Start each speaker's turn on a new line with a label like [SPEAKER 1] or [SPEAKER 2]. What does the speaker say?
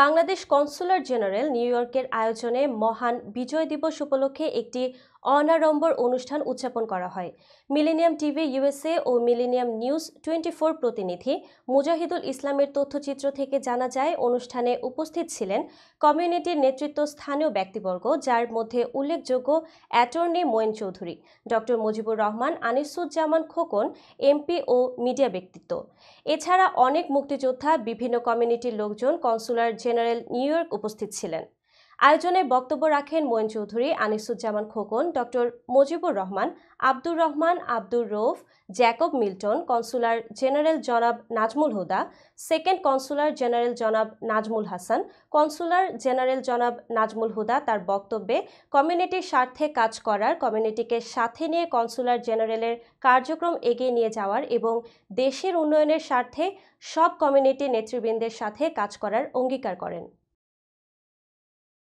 [SPEAKER 1] Bangladesh consular general new ইয়র্কের আয়োজনে মহান বিজয় দিবস উপলক্ষে একটি অনাড়ম্বর অনুষ্ঠান উদযাপন করা হয়। মিলেনিয়াম টিভি ইউএসএ ও মিলেনিয়াম নিউজ 24 প্রতিনিধি মুজাহিদুল ইসলামের তথ্যচিত্র থেকে জানা যায়, অনুষ্ঠানে উপস্থিত ছিলেন কমিউনিটির নেতৃত্ব স্থানীয় ব্যক্তিবর্গ, যার মধ্যে উল্লেখযোগ্য attorney Moin Chowdhury, doctor Mujibur Rahman, Anisuzzaman Khokon, MP ও মিডিয়া ব্যক্তিত্ব। এছাড়া অনেক মুক্তিযোদ্ধা, বিভিন্ন কমিউনিটির লোকজন কনসুলার জেনারেল নিউ ইয়র্ক উপস্থিত ছিলেন। আয়োজনে বক্তব্য রাখেন Moin Chowdhury, Anisuzzaman Khokon, doctor Mujibur Rahman, Abdur Rahman, Abdur Rouf, Jacob Milton, consular general জনাব Nazmul Huda, second consular general জনাব নাজমুল হাসান। কনসুলার জেনারেল জনাব নাজমুল হুদা তার বক্তব্যে কমিউনিটির স্বার্থে কাজ করার, কমিউনিটিকে সাথে নিয়ে কনসুলার জেনারেলের কার্যক্রম এগিয়ে নিয়ে যাওয়ার এবং দেশের উন্নয়নের স্বার্থে সব কমিউনিটি নেতৃবৃন্দের সাথে কাজ করার অঙ্গীকার করেন।